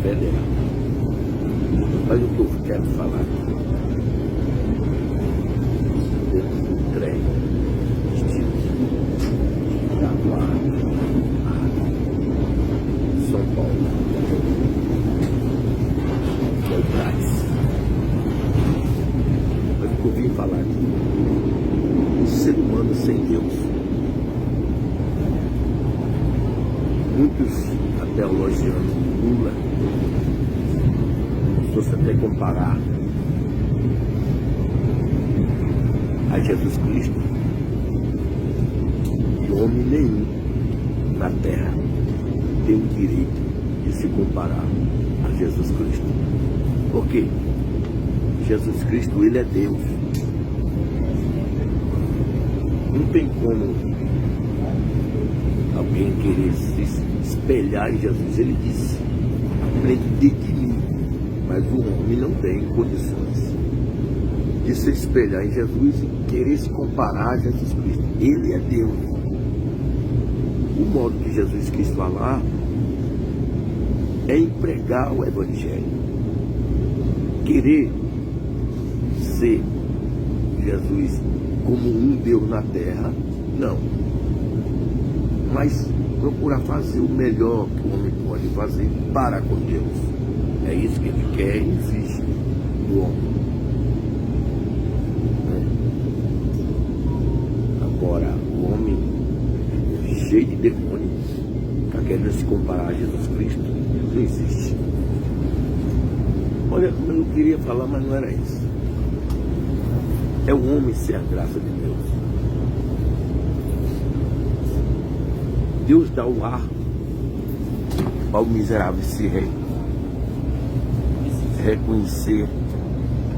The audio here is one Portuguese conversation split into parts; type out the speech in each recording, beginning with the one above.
federal. Mas o que eu quero falar aqui, dentro do trem, Jaguar, São Paulo, que é o Braz. Mas o que eu vim falar aqui, o ser humano sem Deus. Muitos até elogiando Lula, se você até comparar a Jesus Cristo, e homem nenhum na terra tem o direito de se comparar a Jesus Cristo. Por quê? Jesus Cristo, ele é Deus. Não tem como alguém querer se espelhar em Jesus. Ele disse: aprende de mim. Mas o homem não tem condições de se espelhar em Jesus e querer se comparar a Jesus Cristo. Ele é Deus. O modo que Jesus quis falar é empregar o Evangelho. Querer ser Jesus como um Deus na terra, não. Mas procurar fazer o melhor que o homem pode fazer para com Deus. É isso que ele quer e exige do homem. Agora, o homem cheio de demônios, está querendo se comparar a Jesus Cristo, não existe. Olha, eu não queria falar, mas não era isso. É o homem sem a graça de Deus. Deus dá o ar ao miserável se reconhecer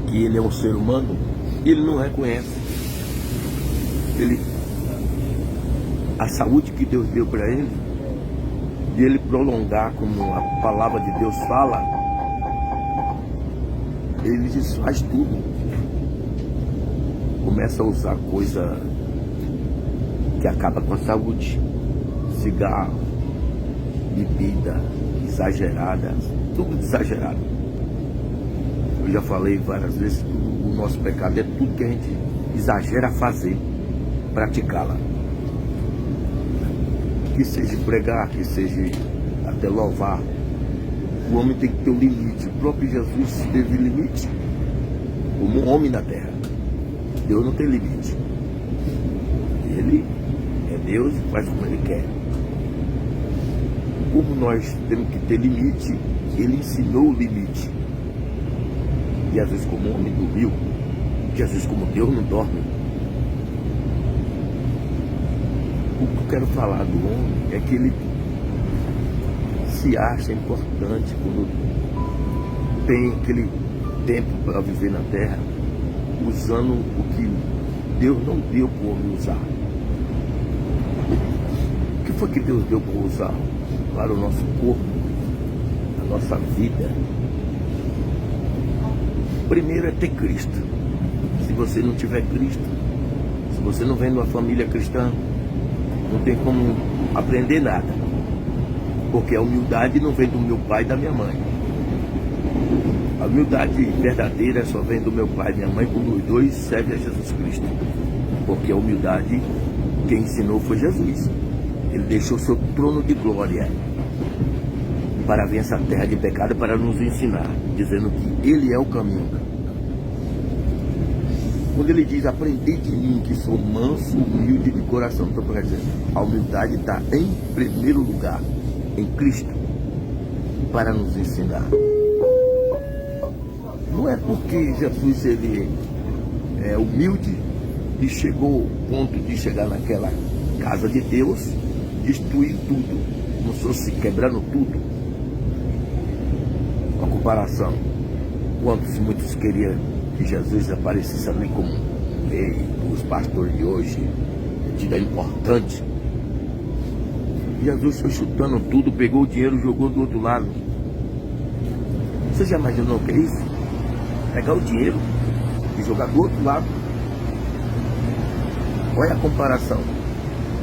que ele é um ser humano. Ele não reconhece. A saúde que Deus deu para ele, de ele prolongar, como a palavra de Deus fala, ele desfaz tudo. Começa a usar coisa que acaba com a saúde. Cigarro, bebida exagerada, tudo exagerado. Eu já falei várias vezes, o nosso pecado é tudo que a gente exagera a fazer, praticá-la. Que seja pregar, que seja até louvar. O homem tem que ter um limite. O próprio Jesus teve limite como um homem na terra. Deus não tem limite. Ele é Deus e faz como ele quer. Como nós temos que ter limite, ele ensinou o limite. Jesus como homem dormiu. Jesus como Deus não dorme. O que eu quero falar do homem é que ele se acha importante quando tem aquele tempo para viver na terra, usando o que Deus não deu para o homem usar. O que foi que Deus deu para usar? Para o nosso corpo, a nossa vida. Primeiro é ter Cristo. Se você não tiver Cristo, se você não vem de uma família cristã, não tem como aprender nada. Porque a humildade não vem do meu pai e da minha mãe. A humildade verdadeira só vem do meu pai e minha mãe, quando os dois servem a Jesus Cristo. Porque a humildade, quem ensinou foi Jesus. Ele deixou seu trono de glória para vir essa terra de pecado, para nos ensinar, dizendo que ele é o caminho. Quando ele diz: aprendei de mim, que sou manso, humilde de coração. Então, por exemplo, a humildade está em primeiro lugar em Cristo, para nos ensinar. Não é porque Jesus ele é humilde e chegou ao ponto de chegar naquela casa de Deus, destruir tudo, como se fosse quebrando tudo. Uma comparação, muitos queriam que Jesus aparecesse ali como um rei, os pastores de hoje, tido importante. Jesus foi chutando tudo, pegou o dinheiro e jogou do outro lado. Você já imaginou o que é isso? Pegar o dinheiro e jogar do outro lado. Olha a comparação.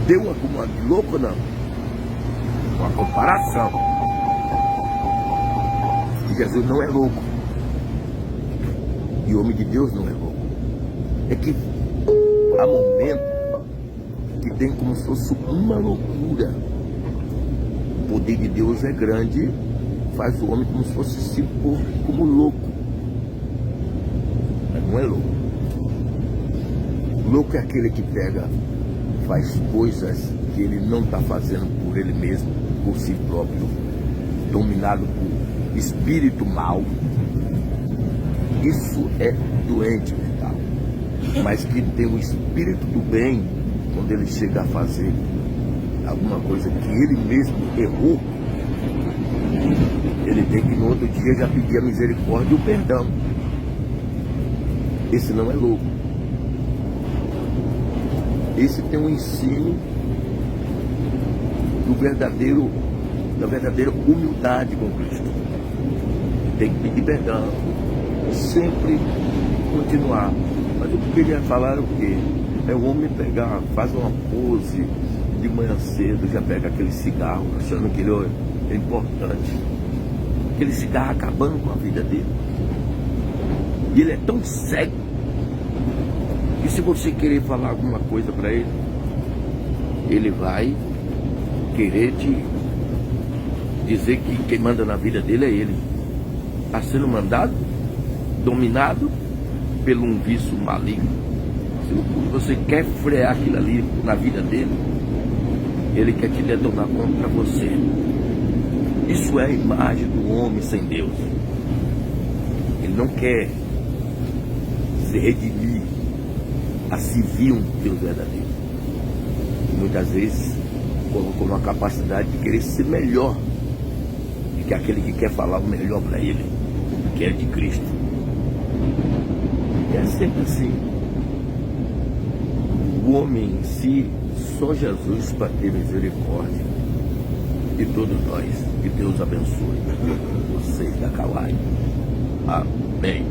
Deu uma de louco ou não? Uma comparação. Jesus não é louco. E o homem de Deus não é louco. É que há momentos que tem como se fosse uma loucura. O poder de Deus é grande, faz o homem como se fosse se pôr como louco. Mas não é louco. Louco é aquele que pega, faz coisas que ele não está fazendo por ele mesmo, por si próprio, dominado por espírito mal. Isso é doente mental. Mas que tem o espírito do bem, quando ele chega a fazer alguma coisa que ele mesmo errou, ele tem que no outro dia já pedir a misericórdia e o perdão. Esse não é louco. Esse tem um ensino da verdadeira humildade com Cristo. Tem que pedir perdão, sempre continuar. Mas eu queria falar o quê? É o homem pegar, faz uma pose de manhã cedo, já pega aquele cigarro, achando que ele é importante. Aquele cigarro acabando com a vida dele. E ele é tão cego. E se você querer falar alguma coisa para ele, ele vai querer te dizer que quem manda na vida dele é ele. Está sendo mandado, dominado pelo um vício maligno. Se você quer frear aquilo ali na vida dele, ele quer te detonar contra você. Isso é a imagem do homem sem Deus. Ele não quer se redimir a servir um Deus verdadeiro. E muitas vezes colocou uma capacidade de querer ser melhor do que aquele que quer falar o melhor para ele, que é de Cristo. E é sempre assim. O homem em si, só Jesus para ter misericórdia de todos nós. Que Deus abençoe vocês da Kauai. Amém.